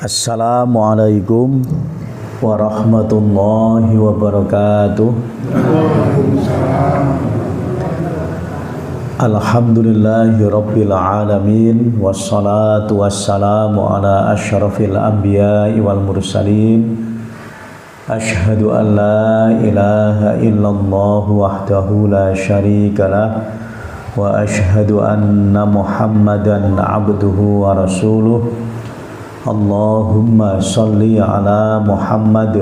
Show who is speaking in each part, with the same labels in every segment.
Speaker 1: Assalamualaikum warahmatullahi wabarakatuh. Alhamdulillahi rabbil alamin. Wassalatu wassalamu ala asyrafil anbiya'i wal mursalin. Ashhadu an la ilaha illallah wahdahu la syarikalah, wa ashhadu anna muhammadan abduhu wa rasuluh. Allahumma salli ala Muhammad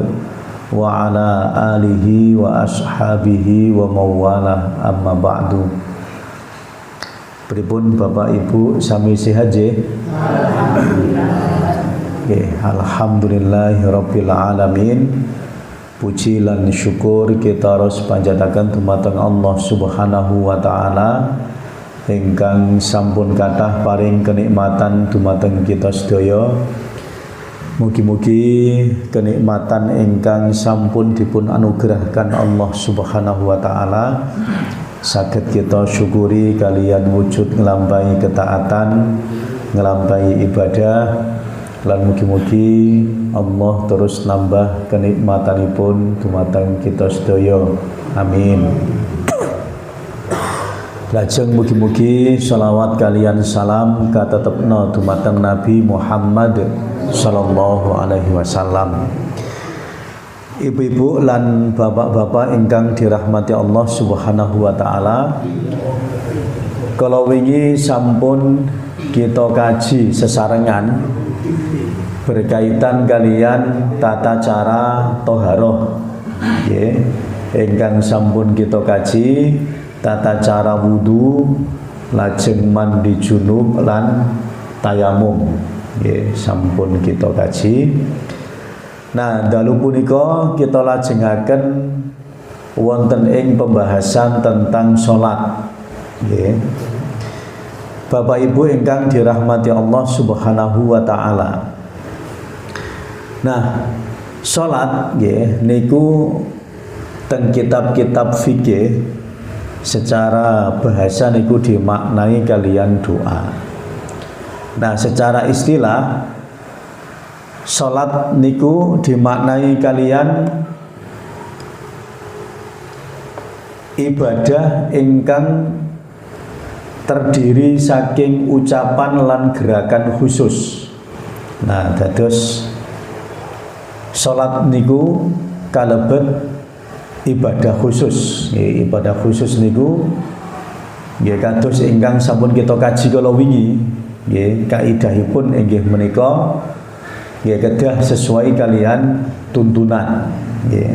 Speaker 1: wa ala alihi wa ashabihi wa mawalah, amma ba'du. Pripun Bapak Ibu sami sehat nggih? Alhamdulillahi rabbil alamin. Puji lan syukur kita harus panjataken dumateng Allah Subhanahu wa taala ingkang sampun kathah paring kenikmatan dumateng kita sedaya. Mugi-mugi kenikmatan ingkang sampun dipun anugerahkan Allah Subhanahu wa taala saged kita syukuri kalian wujud nglampahi ketaatan, nglampahi ibadah, lan mugi-mugi Allah terus nambah kenikmatanipun dumateng kita sedaya. Amin. Lajeng mugi-mugi sholawat kalian salam katetepna dumateng Nabi Muhammad sallallahu alaihi wasallam. Ibu-ibu lan bapak-bapak ingkang dirahmati Allah Subhanahu wa taala, kala wingi sampun kita kaji sesarengan berkaitan kalian tata cara toharoh, ingkang sampun kita kaji tata cara wudu, lajeng mandi junub lan tayamum, sampun kita kaji. Nah, dalu punika kita lajengaken wonten ing pembahasan tentang salat. Bapak Ibu ingkang dirahmati Allah Subhanahu wa taala. Nah, salat niku teng kitab-kitab fikih secara bahasa niku dimaknai kalian doa. Nah, secara istilah salat niku dimaknai kalian ibadah ingkang terdiri saking ucapan lan gerakan khusus. Nah, dados salat niku kalebet ibadah khusus. Ibadah khusus niku nggih kados ingkang sampun kita kaji kala wingi, nggih kaidahipun inggih menika nggih kedah sesuai kalian tuntunan, nggih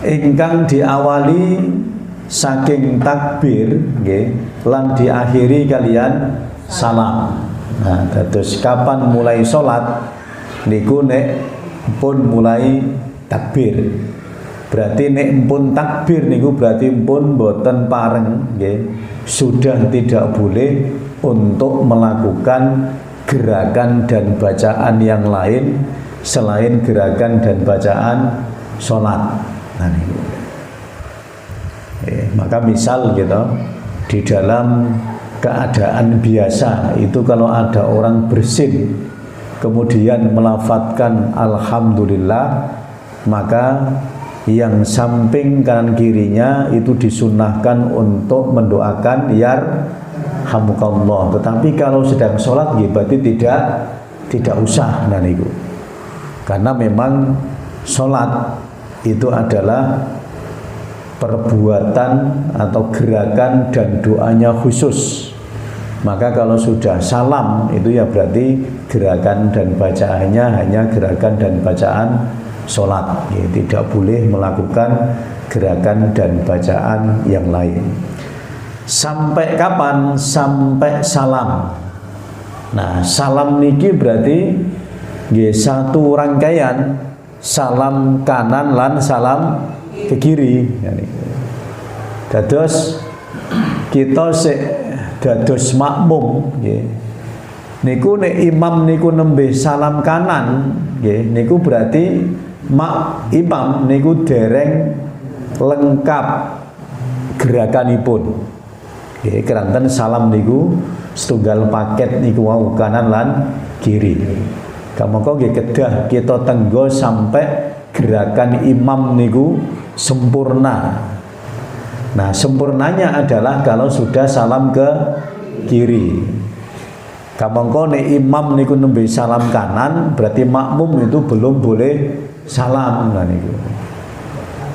Speaker 1: ingkang diawali saking takbir nggih lan diakhiri kalian salam. Nah, dados kapan mulai salat niku nek pun mulai takbir. Berarti nek pun takbir niku berarti pun boten pareng, nggih. Sudah tidak boleh untuk melakukan gerakan dan bacaan yang lain selain gerakan dan bacaan salat. Nah, niku. Maka misal gitu, di dalam keadaan biasa itu kalau ada orang bersin kemudian melafadzkan alhamdulillah, maka yang samping kanan kirinya itu disunahkan untuk mendoakan yarhamukallah. Tetapi kalau sedang sholat berarti tidak usah. Nah niku, karena memang sholat itu adalah perbuatan atau gerakan dan doanya khusus. Maka kalau sudah salam itu ya berarti gerakan dan bacaannya hanya gerakan dan bacaan sholat, tidak boleh melakukan gerakan dan bacaan yang lain. Sampai kapan? Sampai salam. Nah, salam niki berarti satu rangkaian, salam kanan lan salam ke kiri. Dados kita dados makmum, niku nek imam niku nembe salam kanan, niku berarti imam niku dereng lengkap gerakanipun. Keranten salam niku setunggal paket niku wau kanan lan kiri. Kamangka nggih kedah kita tenggo sampai gerakan imam niku sempurna. Nah, sempurnanya adalah kalau sudah salam ke kiri. Kamangka nek imam niku nembe salam kanan, berarti makmum itu belum boleh salam niku.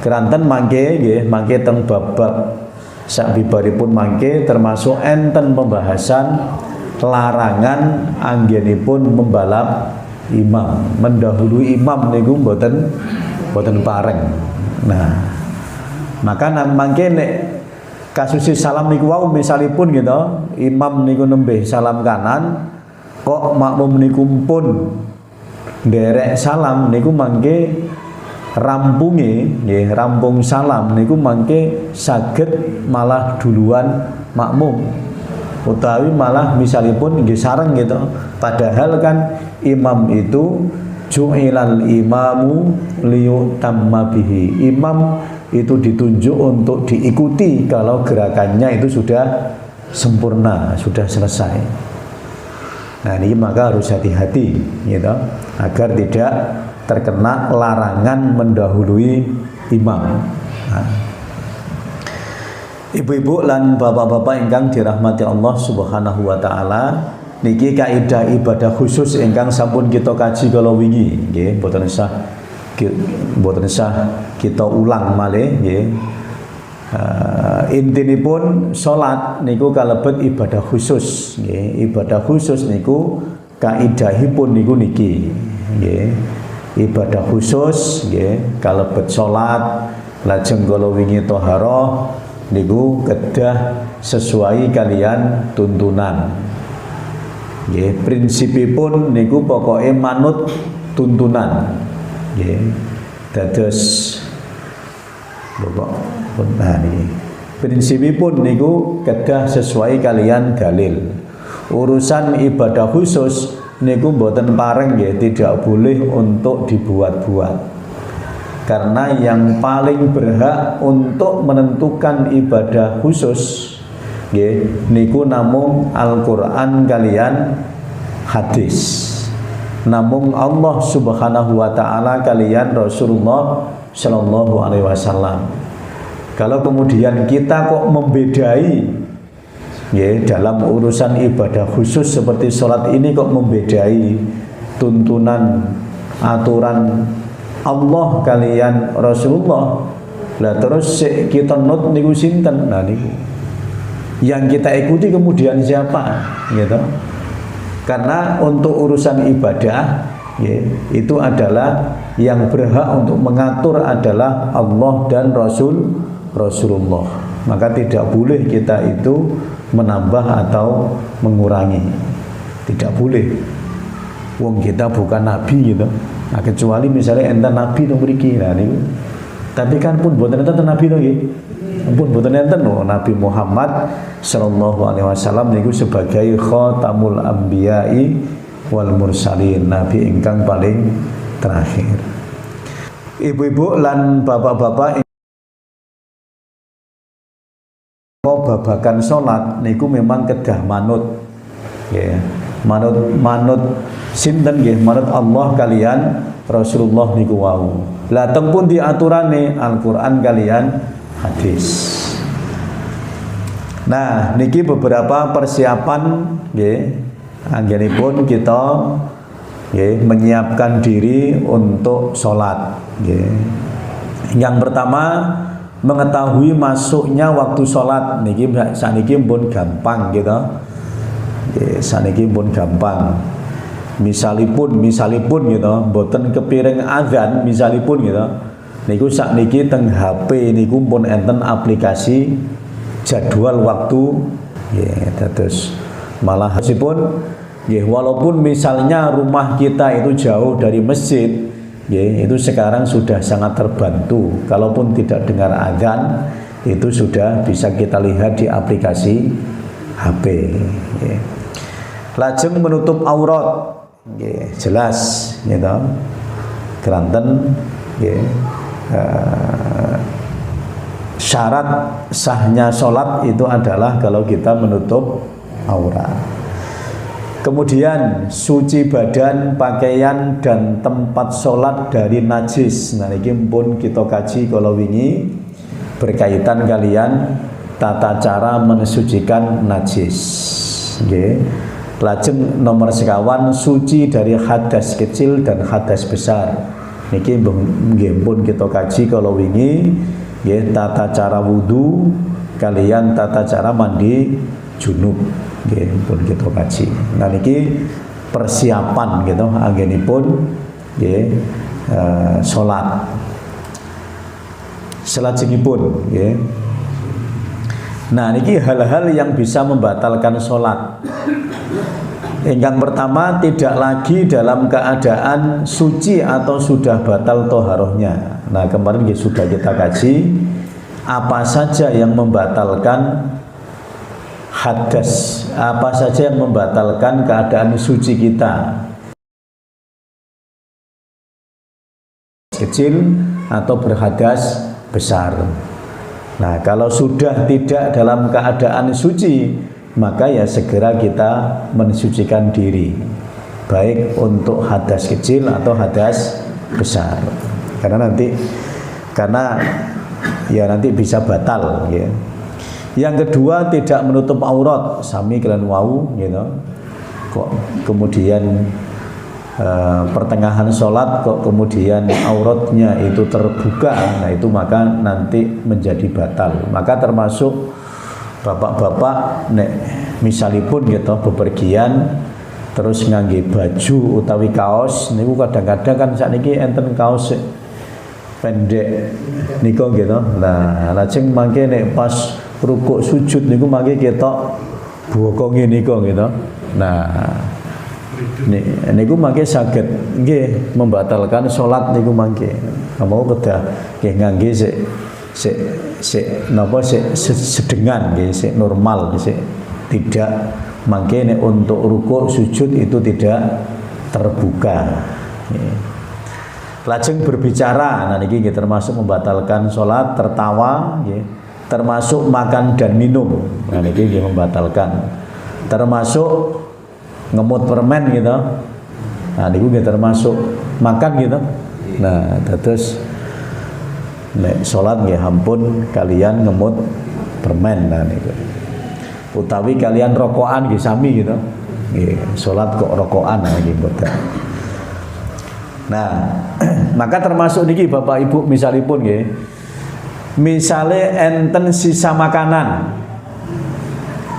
Speaker 1: Keranten mangke nggih, mangke teng bab-bab sabibaripun mangke termasuk enten pembahasan larangan anggenipun membalap imam, mendahului imam niku mboten pareng. Nah, maka mangke nek kasus salam niku wau misalipun gitu, imam niku nembe salam kanan, kok makmum niku pun nderek salam niku mangke rampunge nggih, rampung salam niku mangke saged malah duluan makmum. Utawi malah misalipun nggih sareng gitu. Padahal kan imam itu ju'ilal imamu liyutamma bihi. Imam itu ditunjuk untuk diikuti kalau gerakannya itu sudah sempurna, sudah selesai. Nah, ini maka harus hati-hati gitu, agar tidak terkena larangan mendahului imam. Nah, ibu-ibu lan bapak-bapak ingkang dirahmati Allah Subhanahu wa taala, niki kaidah ibadah khusus ingkang sampun kita kaji kala wingi nggih, mboten usah kita ulang malih nggih. Intinipun salat niku kalebet ibadah khusus nggih. Ibadah khusus niku kaidahipun niku niki nggih. Ibadah khusus nggih kalebet salat, lajeng kala wingi thaharah niku kedah sesuai kalian tuntunan. Nggih, prinsipipun niku pokoke manut tuntunan. Nggih. Dados pokok niki. Prinsipipun niku kedah sesuai kalian dalil. Urusan ibadah khusus niku mboten pareng nggih, tidak boleh untuk dibuat-buat. Karena yang paling berhak untuk menentukan ibadah khusus nggih niku namung Al-Qur'an kalian hadis. Namung Allah Subhanahu wa taala kalian Rasulullah sallallahu alaihi wasallam. Kalau kemudian kita kok membedai nggih dalam urusan ibadah khusus seperti sholat ini, kok membedai tuntunan aturan Allah kalian Rasulullah, lah terus kita not niku sinten? Nah niku yang kita ikuti kemudian siapa gitu. Karena untuk urusan ibadah ya, itu adalah yang berhak untuk mengatur adalah Allah dan Rasulullah. Maka tidak boleh kita itu menambah atau mengurangi, tidak boleh. Wong kita bukan nabi gitu. Nah, kecuali misalnya enten nabi itu mriki. Nah niku. Tapi kan pun boten enten nabi to nggih. Pun boten enten Nabi Muhammad sallallahu alaihi wasallam niku sebagai khatamul anbiya'i wal mursalin, nabi ingkang paling terakhir. Ibu-ibu lan bapak-bapak babakan salat niku memang kedah manut ya. Manut sinten nggih, manut Allah kalian Rasulullah niku wau. Lah teng pundi aturane? Al-Qur'an kalian hadis. Nah, niki beberapa persiapan nggih anggenipun kita nggih menyiapkan diri untuk salat nggih. Yang pertama, mengetahui masuknya waktu salat niki saniki pun gampang gitu. Nggih, saniki pun gampang. Misalipun gitu, mboten kepiring azan misalipun gitu. Niku sakniki teng HP niku pun enten aplikasi jadwal waktu nggih, terus malah meskipun nggih walaupun misalnya rumah kita itu jauh dari masjid nggih, itu sekarang sudah sangat terbantu. Kalaupun tidak dengar azan itu sudah bisa kita lihat di aplikasi HP nggih. Lajeng menutup aurat nggih, jelas gitu. Keranten nggih, syarat sahnya sholat itu adalah kalau kita menutup aurat. Kemudian suci badan, pakaian dan tempat sholat dari najis. Nah ini pun kita kaji kalau wingi berkaitan kalian tata cara mensucikan najis. Okay. Lajeng nomor sekawan suci dari hadas kecil dan hadas besar. Niki pun kita kaji kalau wingi tata cara wudu kalian tata cara mandi junub. Pun kita kaji. Nah niki persiapan gitu anggenipun salat. Salajengipun nggih. Nah niki hal-hal yang bisa membatalkan salat. Yang pertama, tidak lagi dalam keadaan suci atau sudah batal toharohnya. Nah kemarin sudah kita kaji apa saja yang membatalkan hadas, apa saja yang membatalkan keadaan suci kita, kecil atau berhadas besar. Nah kalau sudah tidak dalam keadaan suci, maka ya segera kita mensucikan diri, baik untuk hadas kecil atau hadas besar, karena nanti bisa batal ya. Yang kedua, tidak menutup aurat, sami kalian wau gitu. Kok kemudian pertengahan sholat kok kemudian auratnya itu terbuka, nah itu maka nanti menjadi batal. Maka termasuk bapak-bapak nek misalipun gitu bepergian terus ngangge baju utawi kaos niku kadang-kadang kan sakniki enten kaos pendek niku gitu. Nah lajeng mangke nek pas rukuk sujud niku mangke ketok bokonge niku gitu. Nah niku mangke saged nggih membatalkan salat niku mangke. Mau kedah nggih ngangge sedengan nggih sik normal sik tidak mangke nek untuk rukuk sujud itu tidak terbuka. Lajeng berbicara, nah niki termasuk membatalkan sholat, tertawa, termasuk makan dan minum, nah niki membatalkan, termasuk ngemut permen gitu, nah niku termasuk makan gitu, nah terus nek sholat nggih ampun kalian ngemut permen, nah niku, utawi kalian rokokan nggih sami gitu, nggih sholat kok rokokan, nah nggih boten. Nah, maka termasuk niki Bapak Ibu misalipun nggih. Misale enten sisa makanan.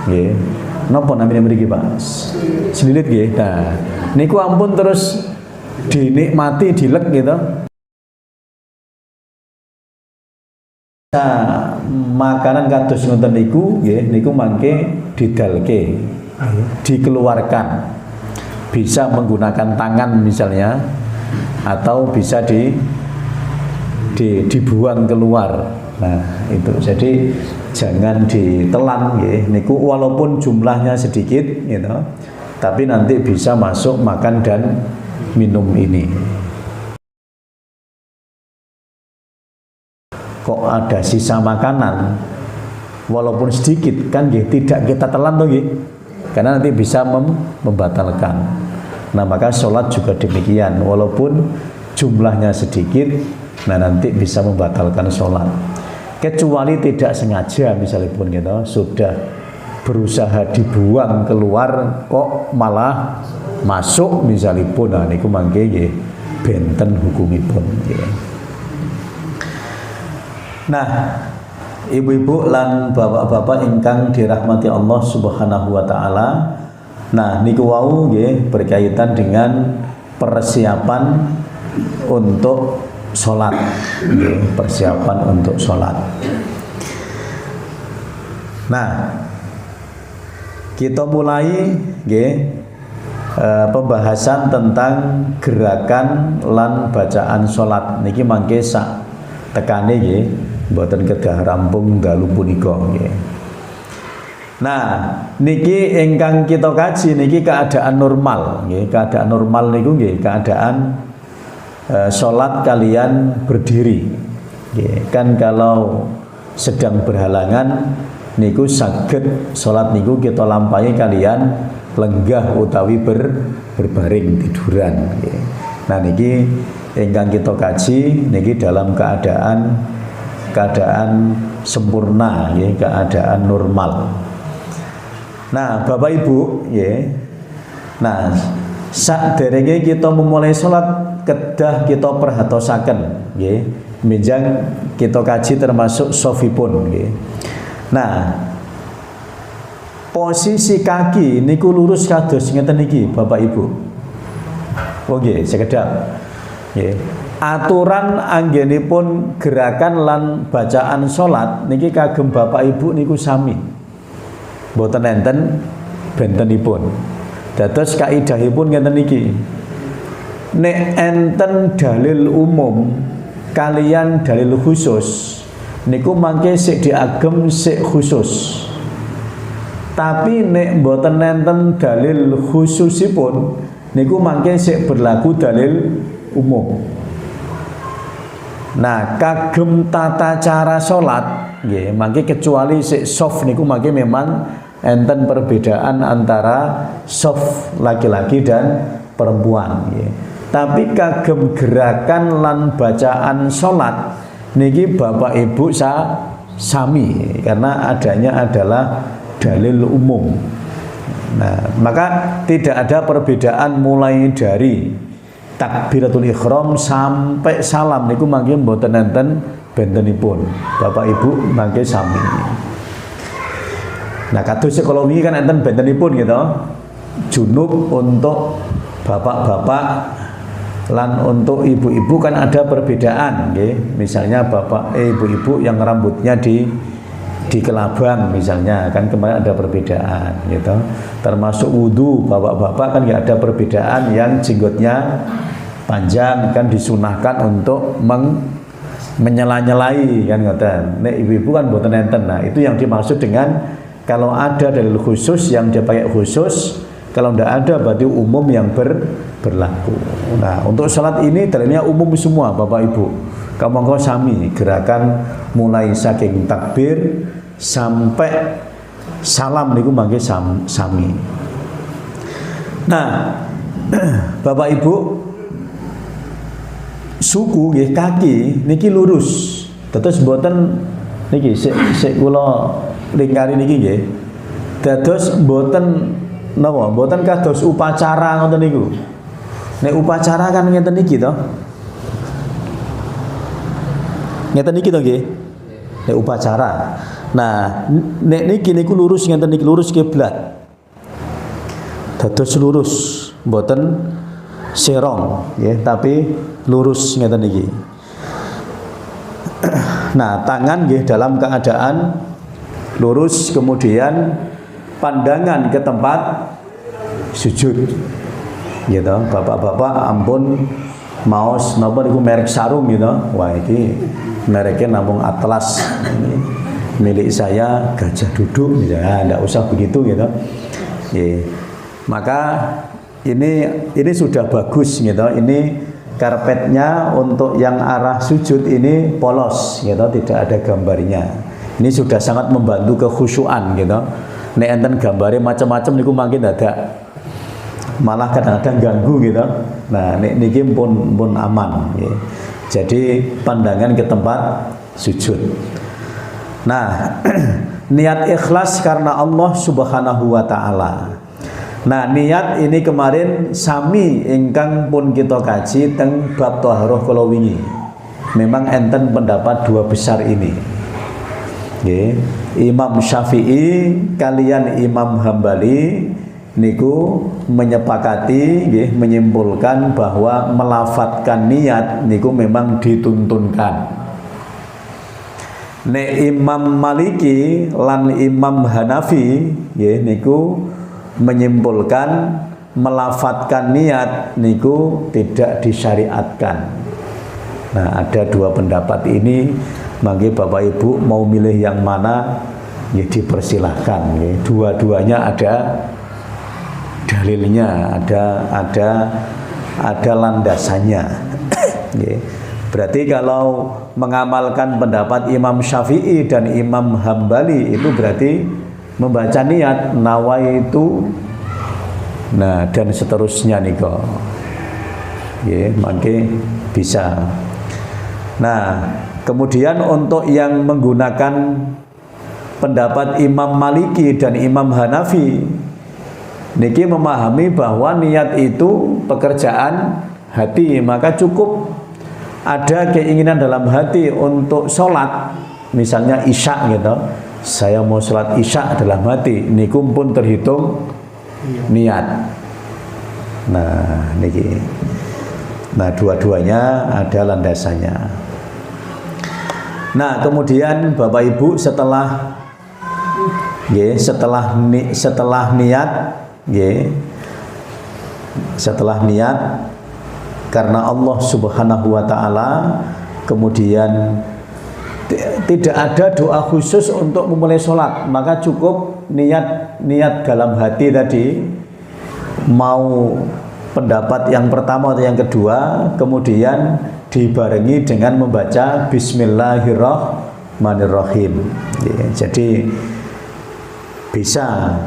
Speaker 1: Nggih. Napa namine mriki, Pak? Selilit nggih. Nah, niku ampun terus dinikmati dilek gitu. Nah, makanan kados ngoten niku nggih, niku mangke didalke, dikeluarkan. Bisa menggunakan tangan misalnya, atau bisa dibuang keluar. Nah itu jadi jangan ditelan ya. Niku walaupun jumlahnya sedikit gitu, tapi nanti bisa masuk makan dan minum ini. Kok ada sisa makanan walaupun sedikit kan ya, tidak kita telan tuh ya, karena nanti bisa membatalkan. Nah maka sholat juga demikian, walaupun jumlahnya sedikit, nah nanti bisa membatalkan sholat. Kecuali tidak sengaja misalipun gitu, sudah berusaha dibuang keluar kok malah masuk misalipun, nah niku mangke nggih benten hukumipun. Nah ibu-ibu lan bapak-bapak ingkang dirahmati Allah Subhanahu wa taala. Nah niku wau nggih berkaitan dengan persiapan untuk sholat, nggih, persiapan untuk sholat. Nah kita mulai nggih pembahasan tentang gerakan lan bacaan sholat. Niki mangke sak tekane nggih mboten kedah rampung dalu punika nggih. Nah, niki ingkang kita kaji niki keadaan normal, nggih. Keadaan normal niku nggih keadaan sholat kalian berdiri. Nggih. Kan kalau sedang berhalangan niku saged sholat niku kita lampahi kalian lenggah utawi berbaring tiduran nggih. Nah niki ingkang kita kaji niki dalam keadaan sempurna nggih, keadaan normal. Nah, Bapak Ibu nggih. Nah, saderenge kita memulai salat kedah kita perhatosaken nggih. Menjang kita kaji termasuk sofipun nggih. Nah, posisi kaki niku lurus kados ngeten niki Bapak Ibu. Oh nggih, sekedap. Nggih. Aturan anggenipun gerakan lan bacaan salat niki kagem Bapak Ibu niku sami. Mboten enten bentenipun. Dados kaidahipun ngeten niki. Nek enten dalil umum kalian dalil khusus niku mangke sik diagem sik khusus. Tapi nek mboten enten dalil khususipun niku mangke sik berlaku dalil umum. Nah, kagem tata cara salat nggih, mangke kecuali sik soft niku mangke memang enten perbedaan antara soft laki-laki dan perempuan nggih. Tapi kagem gerakan lan bacaan salat niki Bapak Ibu sami karena adanya adalah dalil umum. Nah, maka tidak ada perbedaan mulai dari takbiratul ihram sampai salam niku mangke mboten enten bentenipun. Bapak Ibu mangke sami. Nah, kados kalau wingi kan enten bentenipun gitu. Junub untuk bapak-bapak lan untuk ibu-ibu kan ada perbedaan nggih. Misalnya ibu-ibu yang rambutnya di kelabang misalnya kan kemarin ada perbedaan gitu. Termasuk wudu bapak-bapak kan nggak ada perbedaan yang jenggotnya panjang kan disunahkan untuk menyela-nyelai kan ngoten. Nek ibu-ibu kan mboten enten. Nah, itu yang dimaksud dengan kalau ada dalil khusus yang dia pakai khusus, kalau tidak ada berarti umum yang berlaku. Nah, untuk salat ini dalilnya umum semua Bapak Ibu. Kamu sami gerakan mulai saking takbir sampai salam niku mangke sami. Nah, Bapak Ibu, suku nggih kaki niki lurus. Terus mboten niki sik kula lingkari niki nggih. Dados mboten napa? Mboten kados upacara ngoten niku. Nek upacara kan ngeten niki to. Ngeten niki to nggih. Nek upacara. Nah, nek niki niku lurus ngeten niki lurus kiblat. Dados lurus, mboten serong nggih, tapi lurus ngeten niki. Nah, tangan nggih dalam keadaan lurus, kemudian pandangan ke tempat sujud. Gitu, bapak-bapak ampun maos napa niku merek sarung gitu. Wah, iki mereknya namung Atlas. Ini milik saya Gajah Duduk ya, enggak usah begitu gitu. Maka ini sudah bagus gitu. Ini karpetnya untuk yang arah sujud ini polos gitu, tidak ada gambarnya. Ini sudah sangat membantu kekhusyuan gitu. Nek enten gambare macam-macam niku mungkin ada malah kadang-kadang ganggu gitu. Nah, niki pun aman gitu. Jadi pandangan ke tempat sujud. Nah, niat ikhlas karena Allah Subhanahu wa taala. Nah, niat ini kemarin sami ingkang pun kita kaji teng bab taharah kala wingi. Memang enten pendapat dua besar ini. Nggih, Imam Syafi'i kalian Imam Hambali niku menyepakati nggih, menyimpulkan bahwa melafatkan niat niku memang dituntunkan. Nek Imam Maliki lan Imam Hanafi nggih niku menyimpulkan melafatkan niat niku tidak disyariatkan. Nah, ada dua pendapat ini. Mangke Bapak Ibu mau milih yang mana ya dipersilahkan ya. Dua-duanya ada dalilnya, ada landasannya. Ya. Berarti kalau mengamalkan pendapat Imam Syafi'i dan Imam Hambali itu berarti membaca niat nawaitu Nah, dan seterusnya nika. Nggih, mangke bisa. Nah, kemudian untuk yang menggunakan pendapat Imam Maliki dan Imam Hanafi, niki memahami bahwa niat itu pekerjaan hati, maka cukup ada keinginan dalam hati untuk sholat, misalnya isya gitu, saya mau sholat isya dalam hati, niku pun terhitung niat. Nah, niki. Nah, dua-duanya ada landasannya. Nah, kemudian Bapak Ibu setelah niat, setelah niat karena Allah Subhanahu wa taala, kemudian tidak ada doa khusus untuk memulai sholat, maka cukup niat dalam hati tadi, mau pendapat yang pertama atau yang kedua, kemudian dibarengi dengan membaca Bismillahirrahmanirrahim. Jadi bisa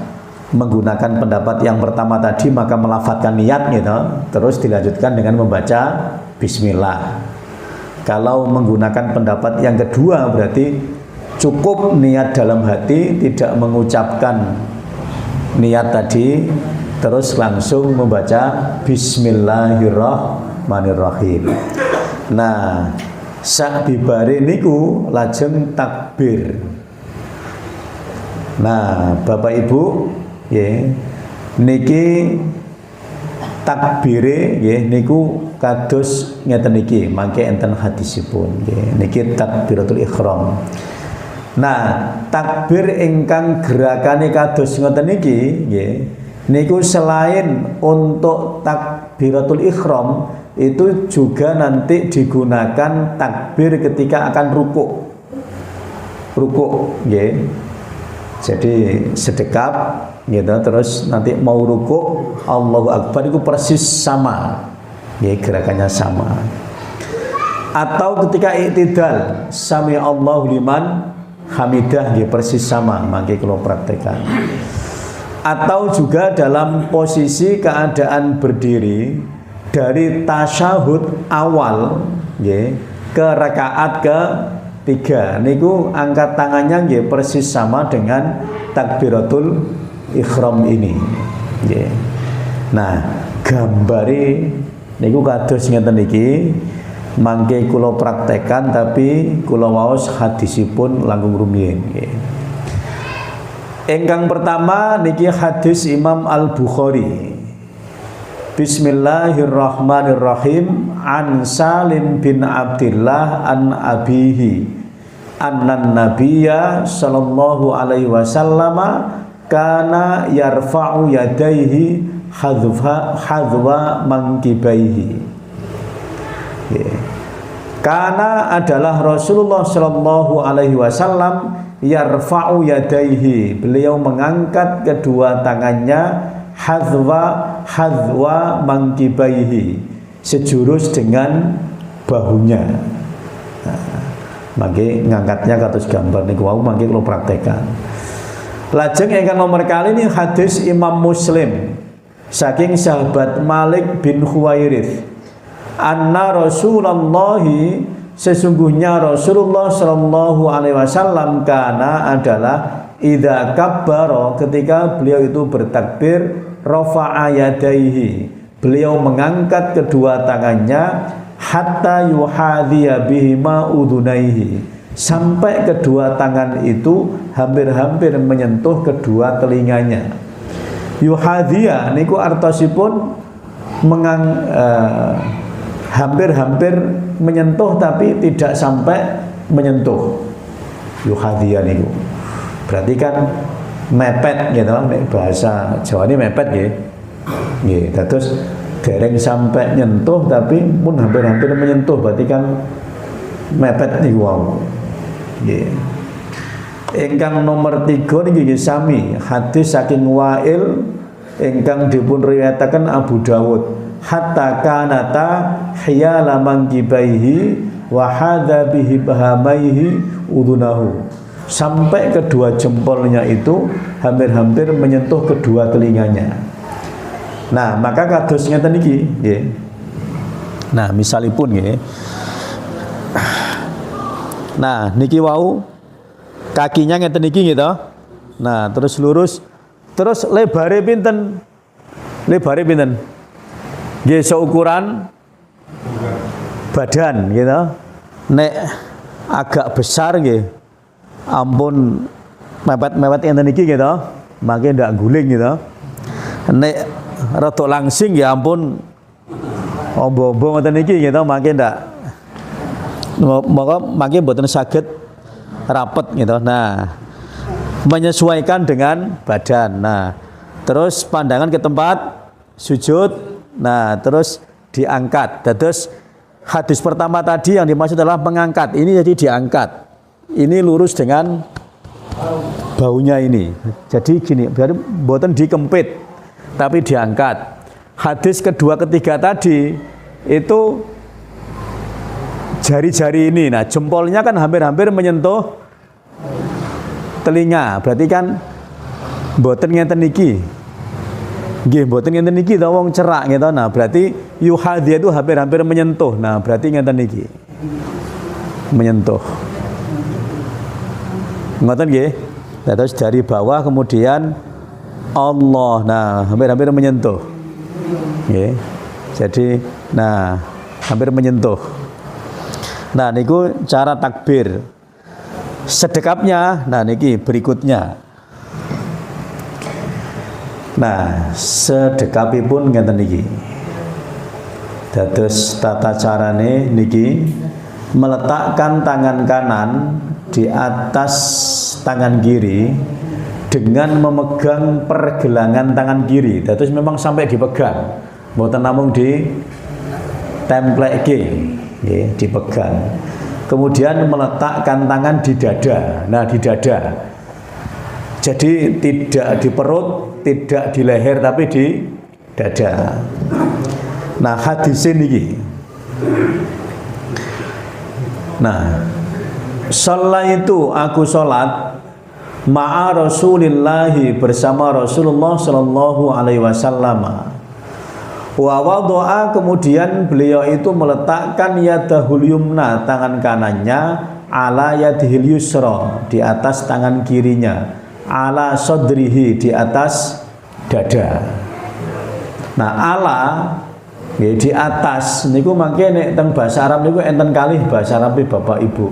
Speaker 1: menggunakan pendapat yang pertama tadi, maka melafadzkan niat gitu, terus dilanjutkan dengan membaca Bismillah. Kalau menggunakan pendapat yang kedua, berarti cukup niat dalam hati, tidak mengucapkan niat tadi, terus langsung membaca Bismillahirrahmanirrahim. Nah, sakbibare niku lajeng takbir. Nah, Bapak Ibu, niki takbire niku kados ngeten niki, mangke enten hadisipun niki takbiratul ihram. Nah, takbir ingkang gerakane kados ngoten niki niku selain untuk takbiratul ihram, itu juga nanti digunakan takbir ketika akan rukuk jadi sedekap gitu, terus nanti mau rukuk Allahu Akbar itu persis sama gerakannya sama. Atau ketika i'tidal sami Allahu liman hamidah persis sama, mangke kula praktekkan. Atau juga dalam posisi keadaan berdiri dari tasyahud awal ke rakaat ke-3 niku angkat tangannya persis sama dengan takbiratul ihram ini. Nah, gambari niku kados ngeten iki, mangke kula praktekan tapi kula waos hadisipun langkung rumiyin. Ingkang pertama niki hadis Imam Al-Bukhari. Bismillahirrahmanirrahim. An Salim bin Abdillah an abihi annan nabiyya sallallahu alaihi wasallam kana yarfa'u yadaihi hadwa mankibaihi. Karena adalah Rasulullah sallallahu alaihi wasallam yarfa'u yadaihi, beliau mengangkat kedua tangannya hadwa mankibaihi, sejurus dengan bahunya. Mangke ngangkatnya kados gambar niku wau, mangke kula praktekan. Lajeng ingkang nomor kali ini hadis Imam Muslim saking sahabat Malik bin Khuwairith, anna Rasulullah, sesungguhnya Rasulullah sallallahu alaihi wasallam kana adalah idza kabbara, ketika beliau itu bertakbir, rafa'a yadaihi, beliau mengangkat kedua tangannya, hatta yuhadhiya bihima udunaihi, sampai kedua tangan itu hampir-hampir menyentuh kedua telinganya. Yuhadhiya niku artosipun hampir-hampir menyentuh tapi tidak sampai menyentuh. Yuhadhiya niku berarti kan mepet gitu, bahasa Jawa ini mepet terus dereng sampai nyentuh tapi pun hampir-hampir menyentuh, berarti kan mepet nih wow. Ingkang nomor 3 niki sami hadis saking Wa'il ingkang dipun riwayataken Abu Dawud, hatta kanata hiyala mangkibaihi wa hadza bihi bahamaihi udunahu, sampai kedua jempolnya itu hampir-hampir menyentuh kedua telinganya. Nah, maka kados ngeten iki nggih. Nah, misalipun nggih. Nah, niki wau kakinya ngeten iki gitu. Nah, terus lurus. Terus lebare pinten? Lebare pinten? Nggih seukuran badan gitu. Nek agak besar nggih. Ampun mepet-mepet ngeten iki gitu. Mangke ndak guling gitu. Nek rada langsing ya ampun ombo-ombo ngoten iki gitu mangke ndak mangke mboten saged rapet gitu. Nah, menyesuaikan dengan badan. Nah, terus pandangan ke tempat sujud. Nah, terus diangkat. Terus hadis pertama tadi yang dimaksud adalah mengangkat. Ini jadi diangkat. Ini lurus dengan baunya ini. Jadi gini, biar mboten dikempit tapi diangkat. Hadis kedua ketiga tadi itu jari-jari ini. Nah, jempolnya kan hampir-hampir menyentuh telinga. Berarti kan mboten ngenten iki. Nggih, mboten ngenten iki ta wong cerak gitu. Nah, berarti yuhadhi itu hampir-hampir menyentuh. Nah, berarti ngenten iki. Menyentuh. Ngoten nggih. Nah, terus dari bawah kemudian Allah. Nah, hampir-hampir menyentuh. Nggih. Jadi, nah, hampir menyentuh. Nah, niku cara takbir. Sedekapnya, nah niki berikutnya. Nah, sedekapipun ngeten niki. Dados tata carane niki meletakkan tangan kanan di atas tangan kiri dengan memegang pergelangan tangan kiri. Dados memang sampai dipegang. Mboten namung di templekke, nggih, dipegang. Kemudian meletakkan tangan di dada. Nah, di dada. Jadi tidak di perut, tidak di leher, tapi di dada. Nah, hadis ini. Nah, itu aku sholat ma'a Rasulillahi bersama Rasulullah Sallallahu Alaihi Wasallam. Wa wadu'a kemudian beliau itu meletakkan yadahul yumna tangan kanannya ala yadihil yusra di atas tangan kirinya ala sodrihi di atas dada. Nah, ala di atas niku mangke nek teng bahasa Arab niku enten kalih bahasa Arab Bapak Ibu.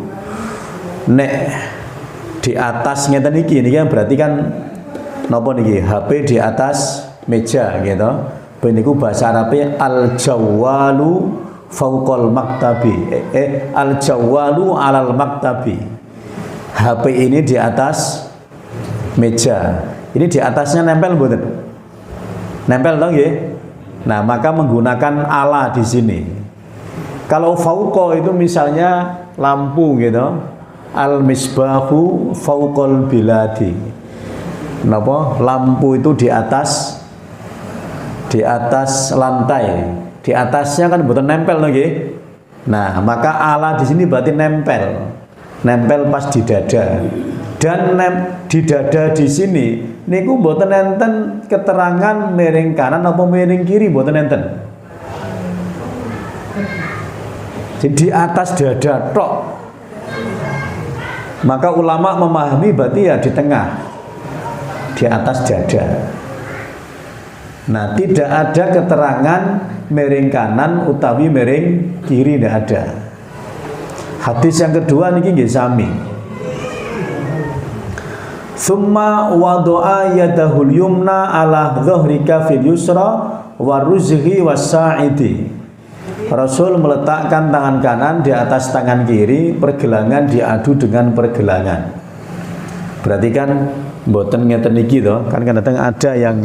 Speaker 1: Nek di atas ngeten iki niki berarti kan napa niki HP di atas meja gitu. Niku bahasa Arabnya al-jawwalu fauqal maktabi. Al-jawwalu alal maktabi. HP ini di atas meja. Ini di atasnya nempel mboten? Nempel toh nggih? Nah, maka menggunakan ala di sini. Kalau fauqa itu misalnya lampu gitu. Al-misbahu fauqal biladi. Napa? Lampu itu di atas lantai, di atasnya kan bukan nempel lagi. Nah, maka ala di sini berarti nempel pas di dada. Dan di dada di sini niku mboten enten keterangan miring kanan apa miring kiri, mboten enten. Jadi di atas dada tok. Maka ulama memahami berarti ya di tengah, di atas dada. Nah, tidak ada keterangan miring kanan utawi miring kiri, tidak ada. Hadis yang kedua niki nggih sami. Summa wadu'a yadahul yumna ala dhahrika fil yusra wa ruzhi was-sa'idi. Rasul meletakkan tangan kanan di atas tangan kiri, pergelangan diadu dengan pergelangan. Berarti kan mboten ngeten iki to, kan kadang ada yang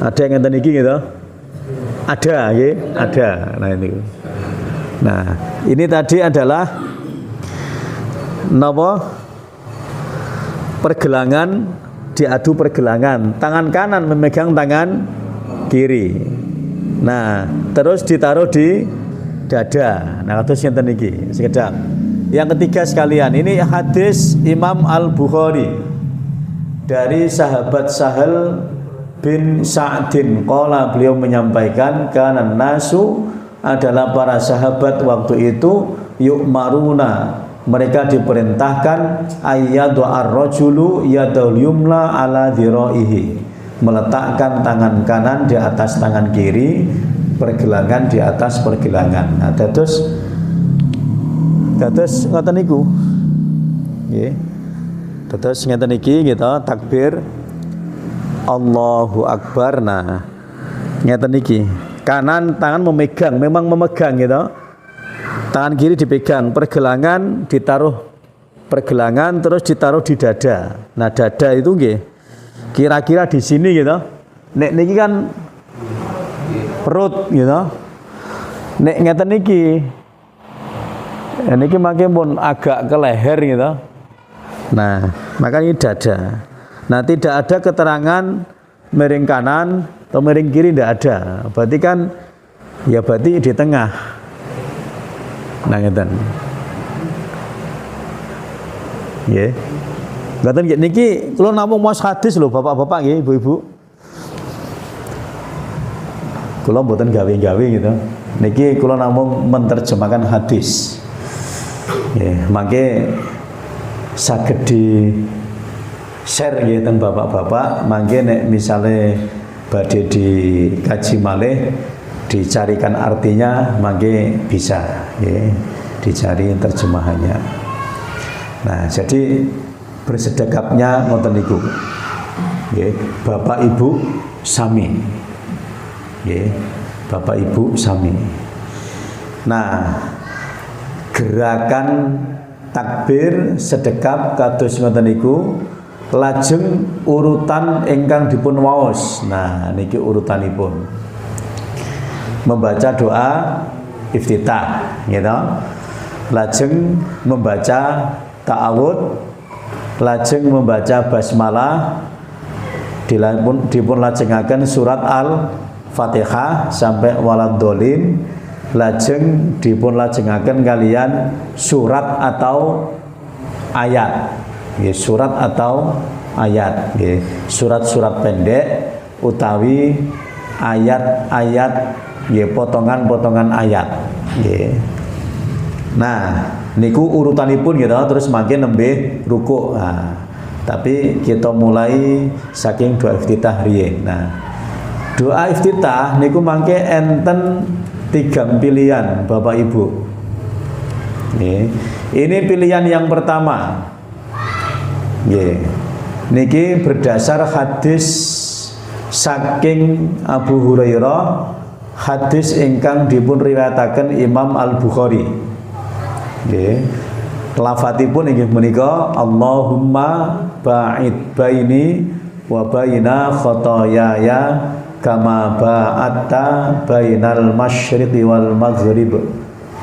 Speaker 1: ngeten iki gitu. Ada, nggih, ada. Nah, ini. Nah, ini tadi adalah napa? Pergelangan diadu pergelangan. Tangan kanan memegang tangan kiri. Nah, terus ditaruh di dada. Nah, terus ngeten iki, sekedap. Yang ketiga sekalian, ini hadis Imam Al-Bukhari dari sahabat Sahal bin Sa'din qala, beliau menyampaikan, kana nasu, adalah para sahabat waktu itu, yu'maruna, mereka diperintahkan, ayyadu ar-rajulu yadul yumla ala dhira'ihi, meletakkan tangan kanan di atas tangan kiri, pergelangan di atas pergelangan. Nah, dados ngoten niku. Nggih. Dados ngeten iki gitu, takbir Allahu Akbar. Nah, ngeten iki. Kanan tangan memegang, memang memegang gitu. Tangan kiri dipegang, pergelangan ditaruh pergelangan terus ditaruh di dada. Nah, dada itu nggih kira-kira di sini gitu. Nek niki kan perut gitu. Nek ngeten niki niki mangke pun agak ke leher gitu. Nah, maka ini dada. Nah, tidak ada keterangan miring kanan atau miring kiri, tidak ada. Berarti kan ya berarti di tengah. Nah, ngeten. Nggih. Ngoten nggih niki kula namung maos hadis lho Bapak-bapak nggih, Ibu-ibu. Kula mboten gawe-gawe gitu. Niki kula namung menerjemahkan hadis. Nggih, mangke saged di share nggih teng Bapak-bapak, mangke nek misale badhe dikaji malih dicarikan artinya, mangke bisa nggih, dicari terjemahannya. Nah, jadi bersedekapnya ngoten niku. Nggih, Bapak Ibu sami. Nggih, Bapak Ibu sami. Nah, gerakan takbir sedekap kados ngoten niku, lajeng urutan ingkang dipun waos. Nah, niki urutanipun. Membaca doa iftitah, gitu. Lajeng membaca ta'awud, lajeng membaca basmalah, dipun lajengaken surat Al-Fatihah sampai waladhdallin, lajeng dipun lajengaken kalian surat atau ayat. Ya, surat atau ayat, ya. Surat-surat pendek utawi ayat-ayat, ya, potongan-potongan ayat, ya. Nah, niku urutanipun gitu, terus makin nembe ruku'. Nah, tapi kita mulai saking doa iftitah riyen. Nah, doa iftitah niku mangke enten 3 pilihan Bapak Ibu. Ini pilihan yang pertama. Niki berdasar hadis saking Abu Hurairah, hadis ingkang dipun riwayataken Imam Al-Bukhari. Lafadzipun inggih menika, Allahumma ba'id baini wa baina khotoyaya kama ba'atta bainal masyriqi wal maghrib.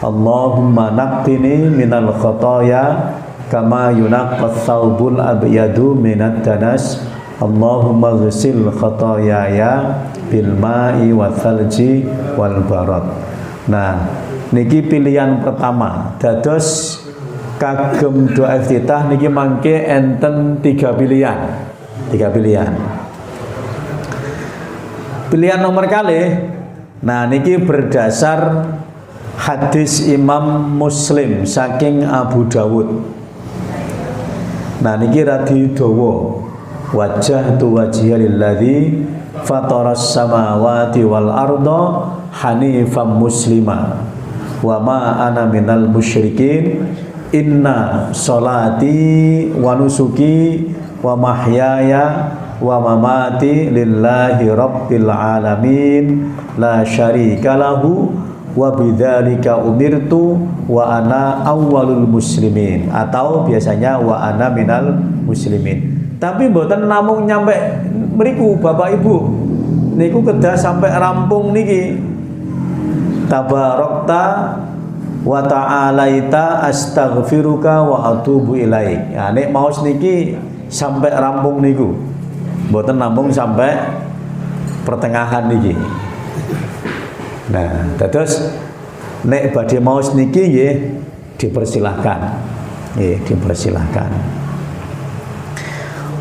Speaker 1: Allahumma naqqini minal khotoya kama yunaqqas thawbul abyadu minad danas. Allahumma ghsil khotoyaya bil ma'i wa thalji wal barad. Nah, niki pilihan pertama. Dados kagem doa iftitah niki mangke enten 3 pilihan. 3 pilihan. Pilihan nomor kalih, nah niki berdasar hadis Imam Muslim saking Abu Dawud. Nah niki radi dawa, wajjahtu wajhiya lilladzi fataras samawati wal arda hanifan muslima wa ma ana minal musyrikin, inna sholati wa nusuki wa mahyaya wa mamati lillahi rabbil alamin la syarika lahu wa bidzalika umirtu wa ana awwalul muslimin, atau biasanya wa ana minal muslimin. Tapi mboten namung nyampe mriku Bapak Ibu, niku kedah sampai rampung niki, tabarakta wa ta'alaita astaghfiruka wa atubu ilaik. Ya, nek maos niki sampai rampung niku, mboten namung sampai pertengahan niki. Nah, terus nek badhe maos niki nggih dipersilahkan. Nggih, dipersilahkan.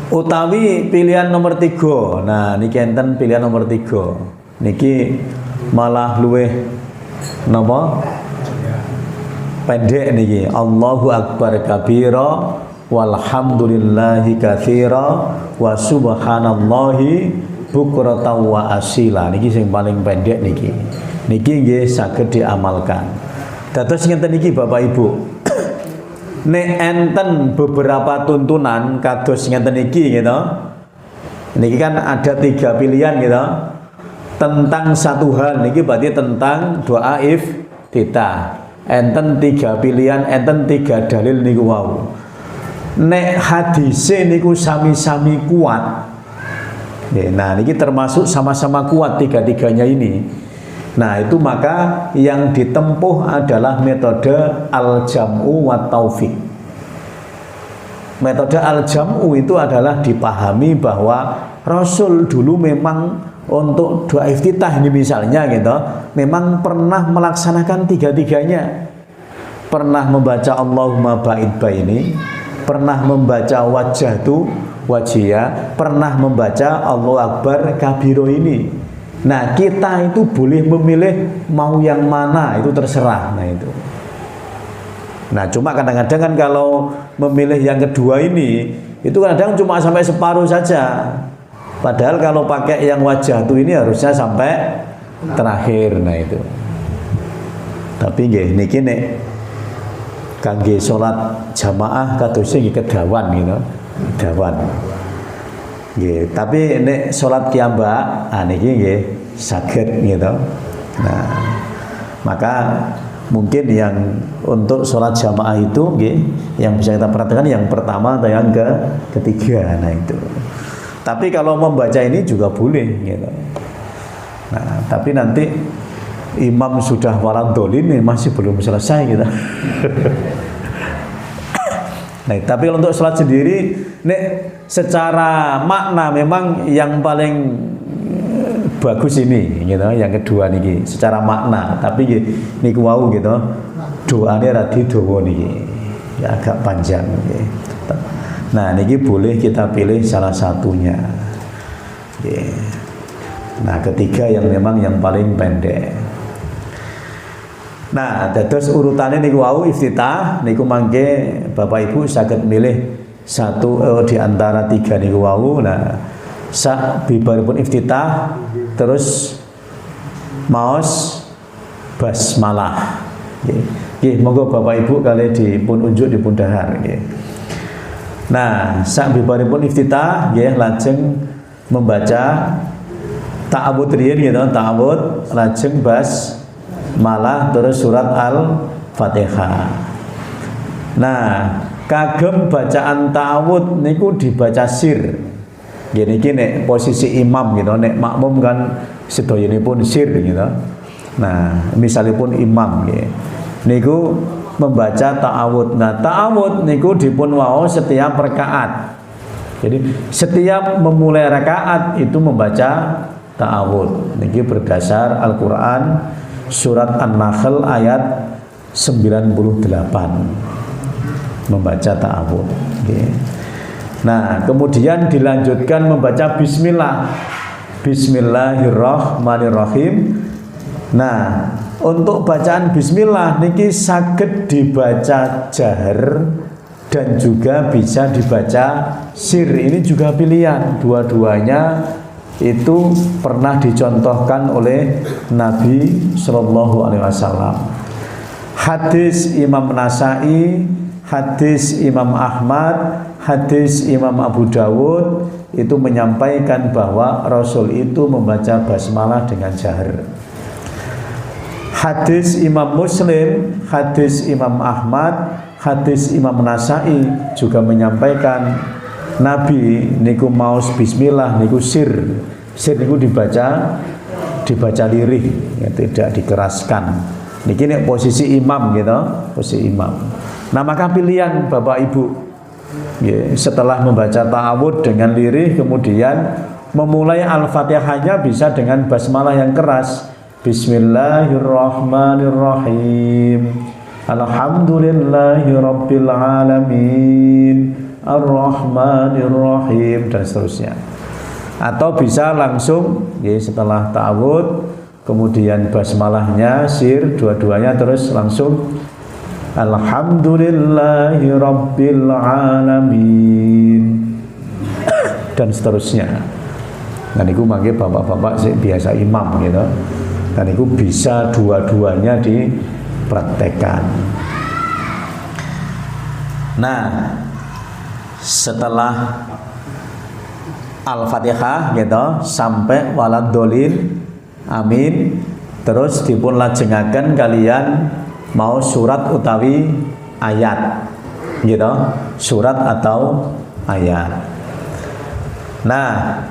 Speaker 1: Utawi pilihan nomor 3. Nah, niki enten pilihan nomor 3. Niki malah luweh napa? Pendek niki. Allahu akbar kabira walhamdulillahi katsira wa subhanallahi bukratan wa asila. Niki sing paling pendek niki. Niki nggih saged diamalkan. Dados ngenten niki Bapak Ibu. Nek enten beberapa tuntunan kados ngenten iki gitu. Niki kan ada 3 pilihan gitu. Tentang satu hal niki berarti tentang doa iftitah. Enten 3 pilihan, enten 3 dalil niku wau. Nek hadise niku sami-sami kuat. Nah, niki termasuk sama-sama kuat 3-3-nya ini. Nah, itu maka yang ditempuh adalah metode al-jam'u wa taufiq. Metode al-jam'u itu adalah dipahami bahwa Rasul dulu memang untuk doa iftitah ini misalnya gitu, memang pernah melaksanakan 3-3-nya. Pernah membaca Allahumma ba'id baini, pernah membaca wajhatu wajhiya, pernah membaca Allahu akbar kabiro ini. Nah, kita itu boleh memilih mau yang mana, itu terserah. Nah, itu. Nah, cuma kadang-kadang kan kalau memilih yang kedua ini, itu kadang cuma sampai separuh saja. Padahal kalau pakai yang wajah tuh ini harusnya sampai terakhir. Nah, itu. Tapi nggih niki nek kangge salat jamaah kadose nggih kedawan gitu. Kedawan. Nggih, tapi nek salat kiyambak, niki nggih saged gitu. Nah, maka mungkin yang untuk sholat jamaah itu nggih, yang bisa kita perhatikan yang pertama atau yang ketiga. Nah, itu. Tapi kalau membaca ini juga boleh gitu. Nah, tapi nanti imam sudah waladhdallin masih belum selesai gitu. Nah, tapi untuk sholat sendiri, nek secara makna memang yang paling bagus ini, gitu. Yang kedua niki, secara makna. Tapi niku wau gitu, doanya radi dawa niki, ya agak panjang. Gitu. Nah, niki boleh kita pilih salah satunya. Gitu. Nah, ketiga yang memang yang paling pendek. Nah, dados urutane niku wau iftitah niku mangke Bapak Ibu saged milih satu di antara 3 niku wau. Nah, sak bibaripun iftitah terus maos basmalah. Nggih, monggo Bapak Ibu kali dipun unjuk dipun dahar nggih. Nah, sak bibaripun iftitah nggih lajeng membaca ta'awudz riyin gitu, ta'awudz lajeng malah terus surat Al-Fatihah. Nah, kagem bacaan ta'awudz niku dibaca sir. Gini nek posisi imam gitu, nek makmum kan sedoyonipun sir gitu. Nah, misalipun imam gitu, niku membaca ta'awudz. Nah, ta'awudz niku dipun waos setiap rakaat. Jadi setiap memulai rakaat itu membaca ta'awudz. Niki berdasar Al-Qur'an surat An-Nahl ayat 98 membaca ta'awudz. Okay. Nah, kemudian dilanjutkan membaca bismillah. Bismillahirrahmanirrahim. Nah, untuk bacaan bismillah niki saged dibaca jahar dan juga bisa dibaca sir. Ini juga pilihan, dua-duanya itu pernah dicontohkan oleh Nabi Shallallahu Alaihi Wasallam. Hadis Imam Nasai, hadis Imam Ahmad, hadis Imam Abu Dawud itu menyampaikan bahwa Rasul itu membaca basmalah dengan jahar. Hadis Imam Muslim, hadis Imam Ahmad, hadis Imam Nasai juga menyampaikan Nabi niku maos bismillah niku sir niku dibaca lirih ya, tidak dikeraskan. Niki nek posisi imam gitu, posisi imam. Nah, maka pilihan Bapak Ibu ya, setelah membaca ta'awudz dengan lirih kemudian memulai Al-Fatihahnya bisa dengan basmalah yang keras. Bismillahirrahmanirrahim. Alhamdulillahirabbil alamin. Ar-Rahmanir-Rahim dan seterusnya. Atau bisa langsung ya, setelah ta'awud kemudian basmalahnya sir dua-duanya terus langsung Alhamdulillahi Rabbil Alamin dan seterusnya. Dan itu mangke bapak-bapak biasa imam gitu. Dan itu bisa dua-duanya dipraktekkan. Nah, setelah Al-Fatihah gitu sampai waladhdallin amin, terus dipun lajengaken kalian mau surat utawi ayat gitu, surat atau ayat. Nah,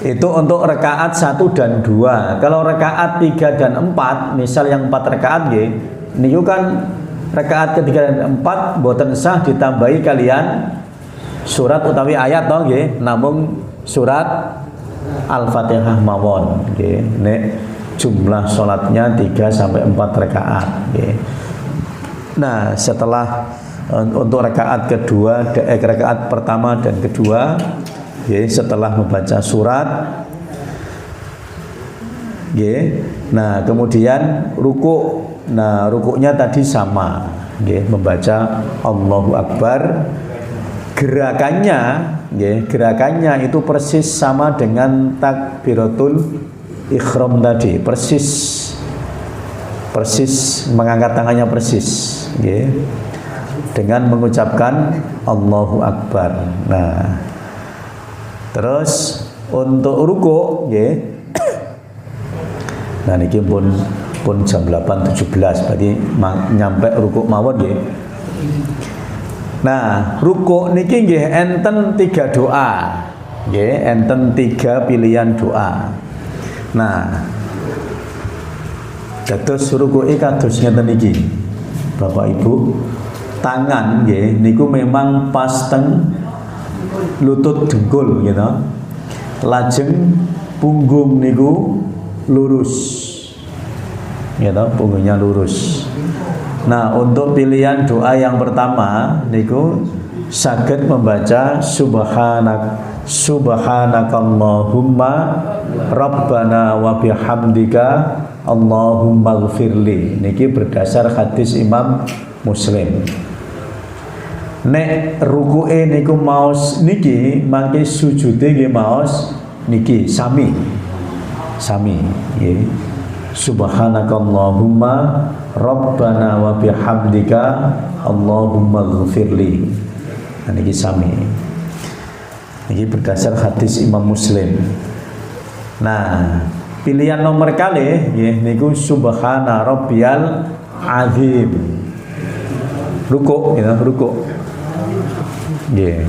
Speaker 1: itu untuk rakaat 1 dan 2. Kalau rakaat 3 dan 4, misal yang 4 rakaat nggih, niku kan rakaat ketiga dan 4 boten sah ditambahi kalian surat utawi ayat toh nggih, namung surat Al-Fatihah mawon nggih. Nek jumlah salatnya 3 sampai 4 rakaat nggih. Nah, setelah untuk rakaat kedua, rakaat pertama dan kedua nggih, setelah membaca surat nggih. Nah, kemudian ruku'. Nah, rukuknya tadi sama nggih, membaca Allahu Akbar. Gerakannya itu persis sama dengan takbiratul ihram tadi, persis mengangkat tangannya persis, dengan mengucapkan Allahu Akbar. Nah, terus untuk ruku, nah niki pun jam 8.17, berarti nyampe ruku mawon nggih. Nah, rukuk niki nggih enten 3 doa. Nggih, enten 3 pilihan doa. Nah, dados rukuke kados ngeten niki. Bapak Ibu, tangan nggih niku memang pas teng lutut dengkul gitu. Lajeng punggung niku lurus. Gitu, punggungnya lurus. Nah, untuk pilihan doa yang pertama niku saged membaca subhanakallahumma rabbana wa bihamdika Allahumma ighfirli. Niki berdasar hadis Imam Muslim. Nek rukuke niku maos niki, mangke sujude nggih maos niki sami nggih. Subhanakallahumma rabbana wa bihamdika Allahumma ighfirli. Nah, niki sami. Niki berdasar hadis Imam Muslim. Nah, pilihan nomor kali nggih niku subhana rabbiyal azim. Ruku gitu, ruku. Nggih.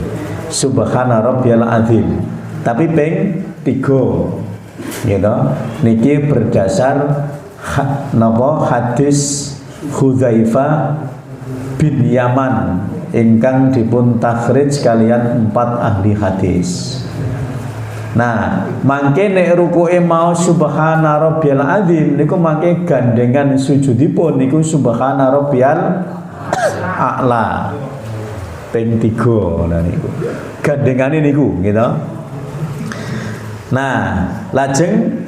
Speaker 1: Subhana rabbiyal azim. Tapi ping 3. Gitu. Niki berdasar hadis Hudzaifah bin Yaman ingkang dipun takhrij kalian 4 ahli hadis. Nah, mangke nek rukuke mau subhana rabbiyal azim niku mangke gandengan sujudipun niku subhana rabbiyal a'la ping 3. Nah niku gandengane niku gitu. Nah, lajeng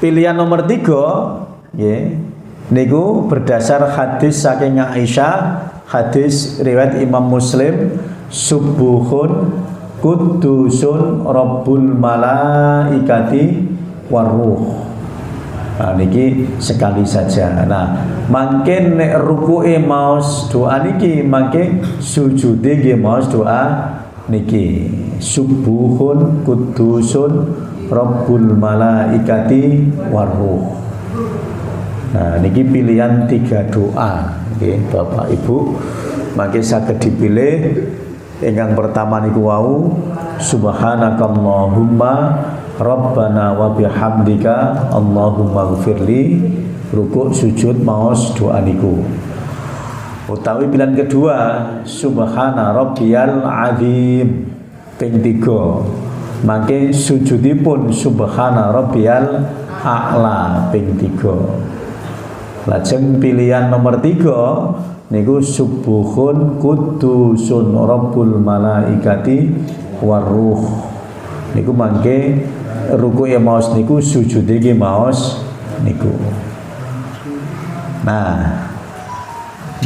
Speaker 1: pilihan nomor 3 niku berdasar hadis saking Aisyah, hadis riwayat Imam Muslim, subuhun kudusun rabbul malaikati waruh. Nah, niki sekali saja. Nah, mangke nek rukuke maos doa niki, mangke sujude nggih maos doa niki subuhun kudusun rabbul malaikati waruh. Nah, niki pilihan 3 doa nggih Bapak Ibu, mangke saged dipilih. Ingkang pertama niku wau subhanakallahumma rabbana wa bihamdika Allahumma ighfirli, rukuk sujud maos doa niku. Utawi pilihan kedua subhana rabbiyal azim ping 3, mangke sujudipun subhana rabbiyal a'la ping 3. Lajeng pilihan nomor 3 niku subuhun kudusun rabbul malaikati waruh. Niku mangke rukuke maos niku sujude nggih maos niku. Nah,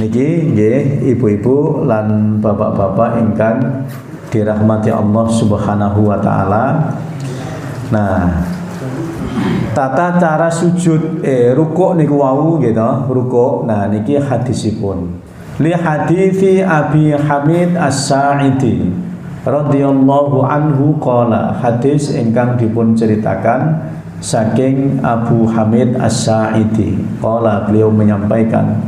Speaker 1: niki nggih ibu-ibu lan bapak-bapak ingkang dirahmati Allah Subhanahu wa taala. Nah, tata cara sujud rukuk niku wau gitu, rukuk. Nah, niki hadisipun. Li hadithi Abi Hamid As-Sa'idi radhiyallahu anhu qala, hadis ingkang dipun ceritakan saking Abu Hamid As-Sa'idi. Qala, beliau menyampaikan,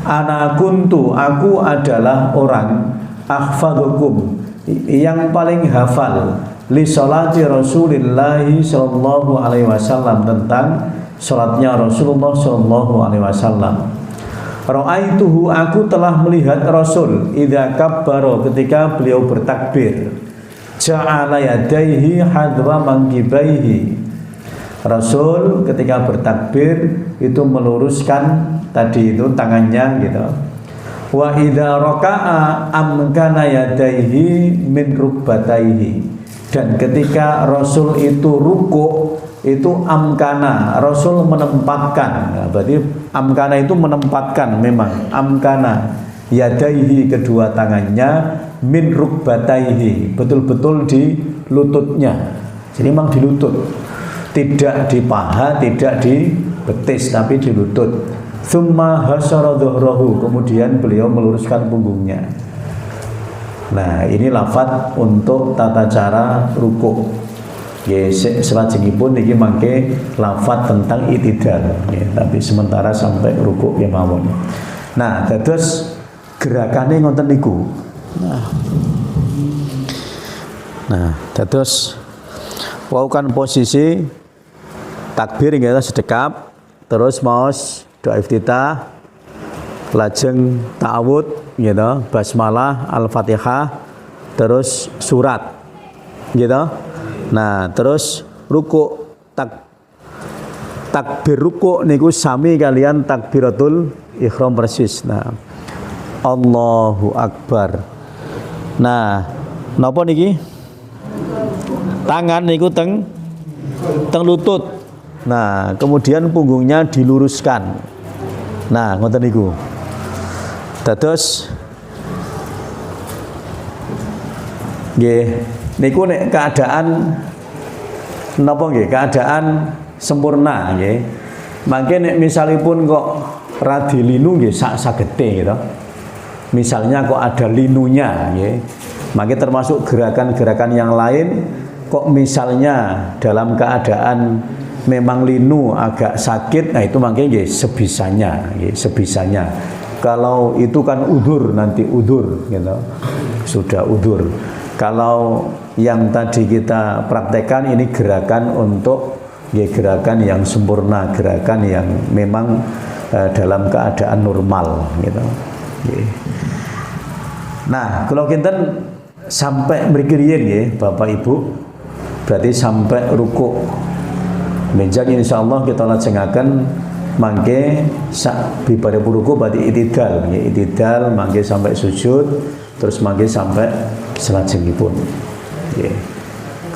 Speaker 1: ana kuntu, aku adalah orang ahfadukum, yang paling hafal li sholati Rasulillah sallallahu alaihi wasallam, tentang salatnya Rasulullah sallallahu alaihi wasallam. Ra'aituhu, aku telah melihat Rasul idza kabbara, ketika beliau bertakbir, ja'ala yadaihi hadwa mangkibaihi. Rasul ketika bertakbir itu meluruskan tadi itu tangannya gitu. Wa idza raka'a amkana yadaihi min rukbataihi, dan ketika Rasul itu rukuk itu amkana, Rasul menempatkan. Nah, berarti amkana itu menempatkan, memang amkana yadaihi, kedua tangannya, min rukbataihi, betul-betul di lututnya. Jadi memang di lutut, tidak di paha, tidak di betis, tapi di lutut. Tsumma hasyara dhuhrahu, kemudian beliau meluruskan punggungnya. Nah, ini lafadz untuk tata cara rukuk. Ya, selajengipun niki mangke lafadz tentang itidal, ya, tapi sementara sampai rukuk ya mawon. Nah, dados gerakane ngoten niku. Nah, dados wau kan posisi takbir nggih sedekap, terus maos doa iftitah, lajeng ta'awud gitu, basmalah, al-fatihah, terus surat gitu. Nah, terus rukuk, takbir rukuk niku sami kalian takbiratul ihram persis. Nah, Allahu Akbar. Nah, napa niki? Tangan niku teng lutut. Nah, kemudian punggungnya diluruskan. Nah, ngoten niku. Dados nggih, niku nek keadaan napa nggih? Keadaan sempurna nggih. Mangke nek misalipun kok radi linu nggih sagete gitu. Misalnya kok ada linunya nggih. Mangke termasuk gerakan-gerakan yang lain kok misalnya dalam keadaan memang linu agak sakit, nah itu makanya sebisanya, sebisanya. Kalau itu kan udur, nanti udur, gitu. Sudah udur. Kalau yang tadi kita praktekkan ini gerakan untuk gerakan yang sempurna, gerakan yang memang dalam keadaan normal, gitu. Nah, kalau kita sampai berkirian ya, Bapak Ibu, berarti sampai rukuk. Menjak insyaallah kita lajengaken mangke sak bibare ruku berarti itidal, ya itidal mangke sampai sujud, terus mangke sampai selajengipun. Nggih.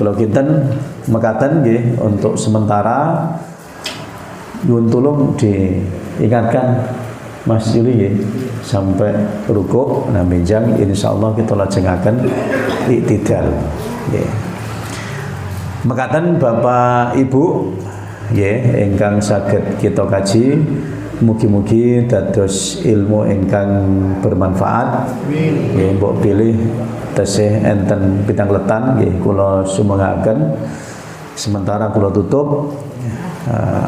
Speaker 1: Kalau kinten mekaten nggih untuk sementara nyuwun tulung diingatkan Mas Juli nggih sampai rukuk. Nah, menjang insyaallah kita lajengaken itidal. Nggih. Mekaten Bapak Ibu nggih ingkang saged kita kaji, mugi-mugi dados ilmu ingkang bermanfaat. Nggih, mbok pilih tesih enten pitangletan nggih kula sumengaken. Sementara kula tutup.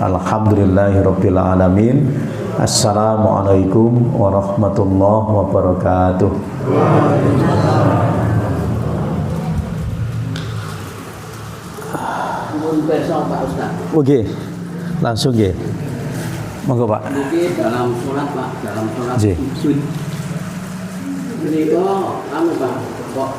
Speaker 1: Alhamdulillahirabbil alamin. Assalamualaikum warahmatullahi wabarakatuh. Oke, langsung ya. Monggo Pak.
Speaker 2: Ini dalam sholat Pak, dalam sholat
Speaker 1: sujud.
Speaker 2: Ini kok Pak, kok